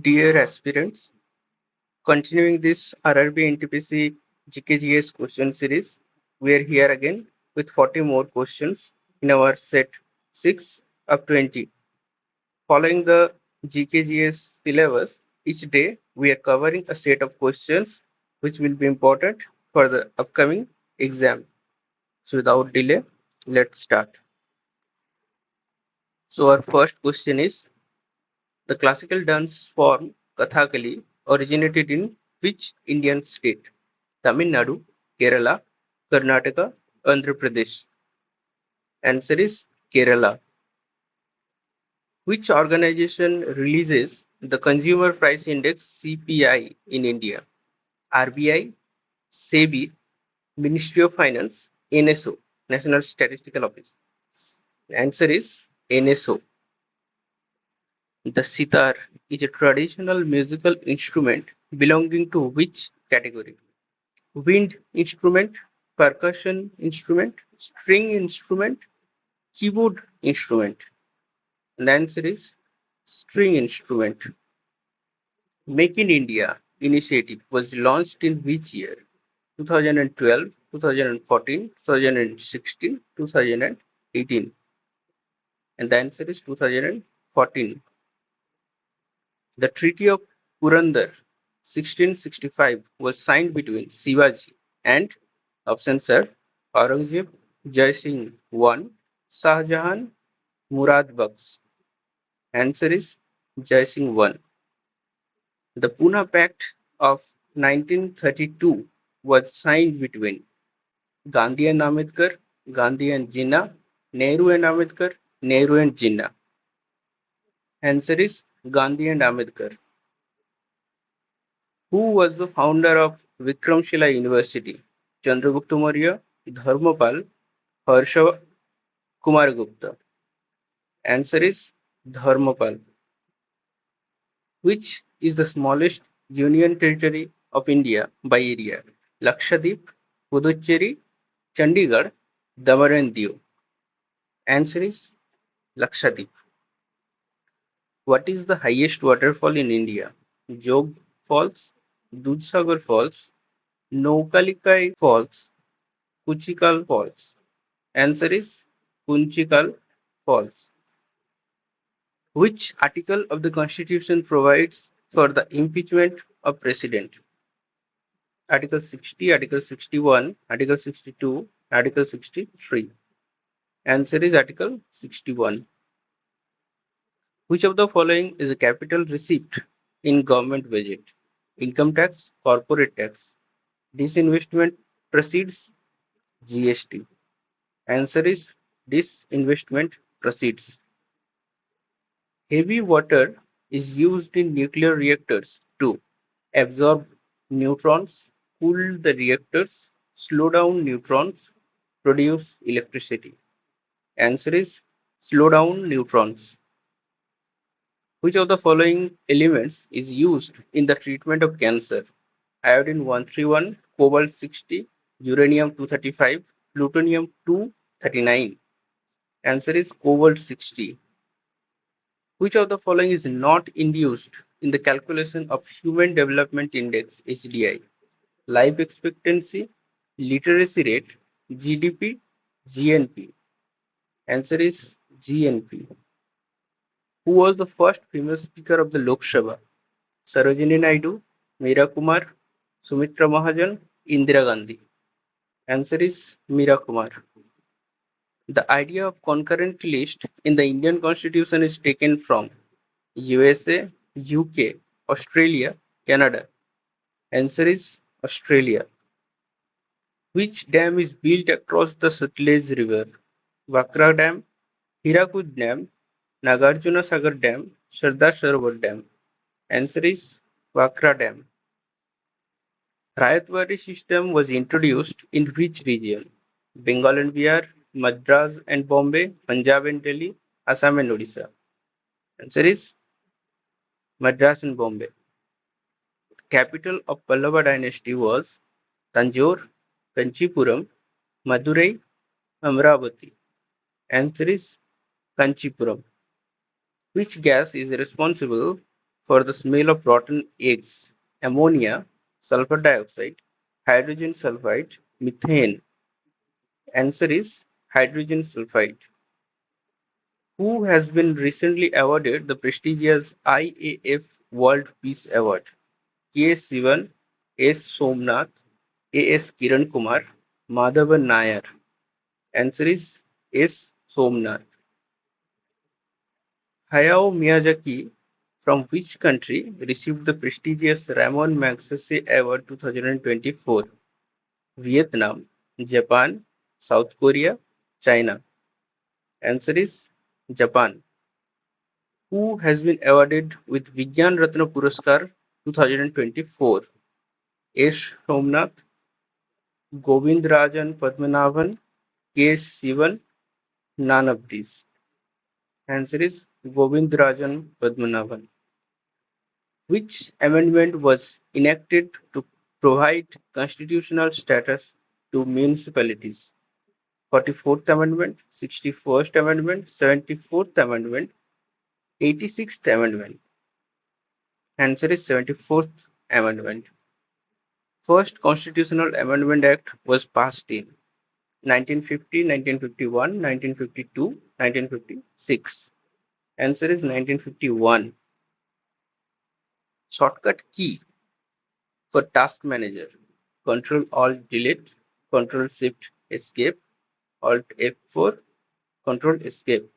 Dear aspirants, continuing this RRB NTPC GKGS question series, we are here again with 40 more questions in our set 6 of 20. Following the GKGS syllabus, each day we are covering a set of questions which will be important for the upcoming exam. So without delay, let's start. So our first question is, the classical dance form Kathakali originated in which Indian state? Tamil Nadu, Kerala, Karnataka, Andhra Pradesh. Answer is Kerala. Which organization releases the Consumer Price Index (CPI) in India? RBI, SEBI, Ministry of Finance, NSO, National Statistical Office. Answer is NSO. The sitar is a traditional musical instrument belonging to which category? Wind instrument, percussion instrument, string instrument, keyboard instrument. And the answer is string instrument. Make in India initiative was launched in which year? 2012, 2014, 2016, 2018. And the answer is 2014. The Treaty of Purandar 1665 was signed between Shivaji and options are Aurangzeb, Jai Singh I, Shah Jahan, Murad Bakhsh. Answer is Jai Singh I. The Pune Pact of 1932 was signed between Gandhi and Ambedkar, Gandhi and Jinnah, Nehru and Ambedkar, Nehru and Jinnah. Answer is Gandhi and Ambedkar. Who was the founder of Vikramshila University? Chandragupta Maurya, Dharmapal, Harsha Kumaragupta. Answer is Dharmapal. Which is the smallest union territory of India by area? Lakshadweep, Puducherry, Chandigarh, Daman and Diu. Answer is Lakshadweep. What is the highest waterfall in India? Jog Falls, Dudhsagar Falls, Noukalikai Falls, Kuchikal Falls. Answer is Kunchikal Falls. Which article of the Constitution provides for the impeachment of President? Article 60, Article 61, Article 62, Article 63. Answer is Article 61. Which of the following is a capital receipt in government budget? Income tax, corporate tax. Disinvestment proceeds, GST. Answer is disinvestment proceeds. Heavy water is used in nuclear reactors to absorb neutrons, cool the reactors, slow down neutrons, produce electricity. Answer is slow down neutrons. Which of the following elements is used in the treatment of cancer? Iodine 131, cobalt 60, uranium 235, plutonium 239. Answer is cobalt 60. Which of the following is not induced in the calculation of Human Development Index (HDI)? Life expectancy, literacy rate, GDP, GNP. Answer is GNP. Who was the first female speaker of the Lok Sabha? Sarojini Naidu, Meera Kumar, Sumitra Mahajan, Indira Gandhi. Answer is Meera Kumar. The idea of concurrent list in the Indian Constitution is taken from USA, UK, Australia, Canada. Answer is Australia. Which dam is built across the Sutlej River? Vakra Dam, Hirakud Dam, Nagarjuna Sagar Dam, Sardar Sarovar Dam. Answer is Vakra Dam. Rayatwari system was introduced in which region? Bengal and Bihar, Madras and Bombay, Punjab and Delhi, Assam and Odisha. Answer is Madras and Bombay. Capital of Pallava dynasty was Tanjore, Kanchipuram, Madurai, Amravati. Answer is Kanchipuram. Which gas is responsible for the smell of rotten eggs? Ammonia, sulfur dioxide, hydrogen sulfide, methane. Answer is hydrogen sulfide. Who has been recently awarded the prestigious IAF World Peace Award? K. Sivan, S. Somnath, A.S. Kiran Kumar, Madhavan Nair. Answer is S. Somnath. Hayao Miyazaki from which country received the prestigious Ramon Magsaysay Award 2024? Vietnam, Japan, South Korea, China. Answer is Japan. Who has been awarded with Vigyan Ratna Puraskar 2024? S. Somnath, Govindarajan Padmanabhan, K. Sivan, none of these. Answer is Govindarajan Padmanabhan. Which amendment was enacted to provide constitutional status to municipalities? 44th Amendment, 61st Amendment, 74th Amendment, 86th Amendment. Answer is 74th Amendment. First Constitutional Amendment Act was passed in 1950, 1951, 1952, 1956. Answer is 1951. Shortcut key for task manager: Control Alt Delete, Control Shift Escape, Alt F4, Control Escape.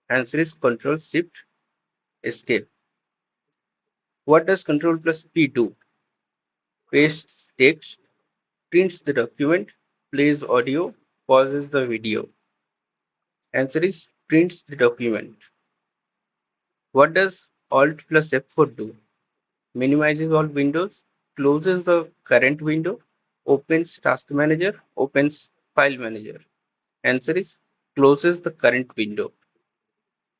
Answer is Control Shift Escape. What does Control plus P do? Pastes text, prints the document, plays audio, pauses the video. Answer is prints the document. What does Alt plus F4 do? Minimizes all windows, closes the current window, opens task manager, opens file manager. Answer is closes the current window.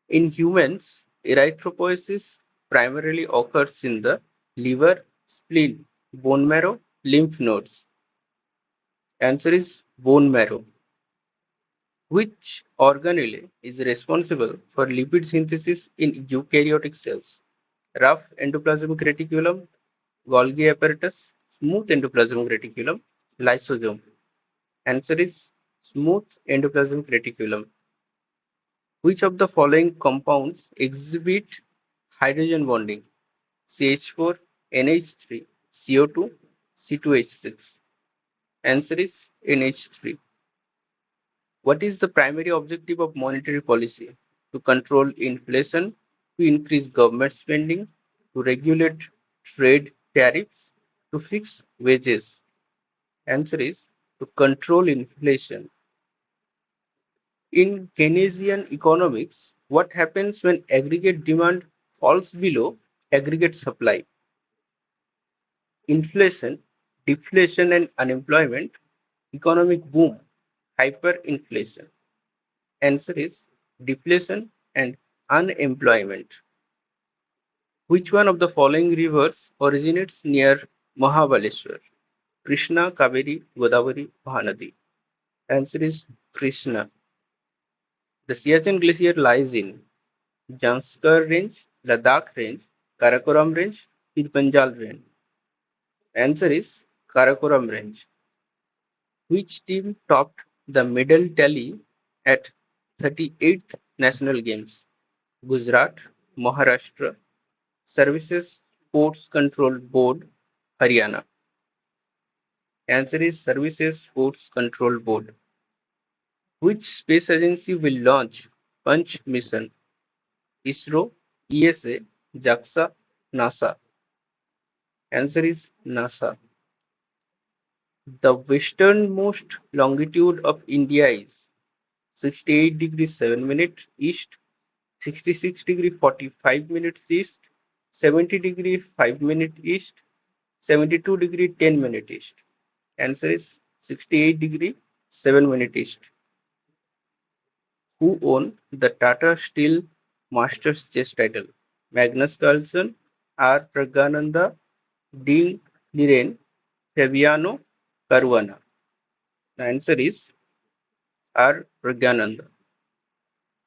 In humans, erythropoiesis primarily occurs in the liver, spleen, bone marrow, lymph nodes. Answer is bone marrow. Which organelle is responsible for lipid synthesis in eukaryotic cells? Rough endoplasmic reticulum, Golgi apparatus, smooth endoplasmic reticulum, lysosome. Answer is smooth endoplasmic reticulum. Which of the following compounds exhibit hydrogen bonding? CH4, NH3, CO2, C2H6. Answer is NH3. What is the primary objective of monetary policy? To control inflation, to increase government spending, to regulate trade tariffs, to fix wages. Answer is to control inflation. In Keynesian economics, what happens when aggregate demand falls below aggregate supply? Inflation, deflation and unemployment, economic boom, hyperinflation. Answer is deflation and unemployment. Which one of the following rivers originates near Mahabaleshwar? Krishna, Kaveri, Godavari, Mahanadi. Answer is Krishna. The Siachen Glacier lies in Zanskar Range, Ladakh Range, Karakoram Range, Pirpanjal Range. Answer is Karakoram Range. Which team topped the medal tally at 38th National Games? Gujarat, Maharashtra, Services Sports Control Board, Haryana. Answer is Services Sports Control Board. Which space agency will launch Punch mission? ISRO, ESA, JAXA, NASA. Answer is NASA. The westernmost longitude of India is 68 degrees 7 minutes east, 66 degree 45 minutes east, 70 degree 5 minutes east, 72 degree 10 minutes east. Answer is 68 degree 7 minutes east. Who won the Tata Steel Masters Chess title? Magnus Carlsen, R. Pragananda, Dean Liren, Fabiano Caruana. The answer is R. Pragananda.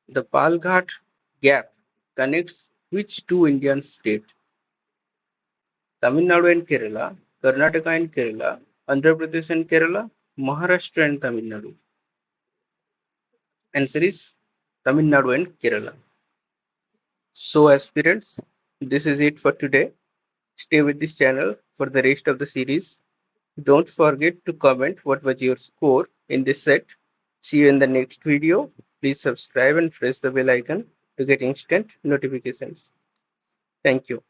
The Palghat Gap connects Which two Indian states? Tamil Nadu and Kerala, Karnataka and Kerala, Andhra Pradesh and Kerala, Maharashtra and Tamil Nadu. Answer is Tamil Nadu and Kerala. So aspirants, this is it for today. Stay with this channel for the rest of the series. Don't forget to comment what was your score in this set. See you in the next video. Please subscribe and press the bell icon to get instant notifications. Thank you.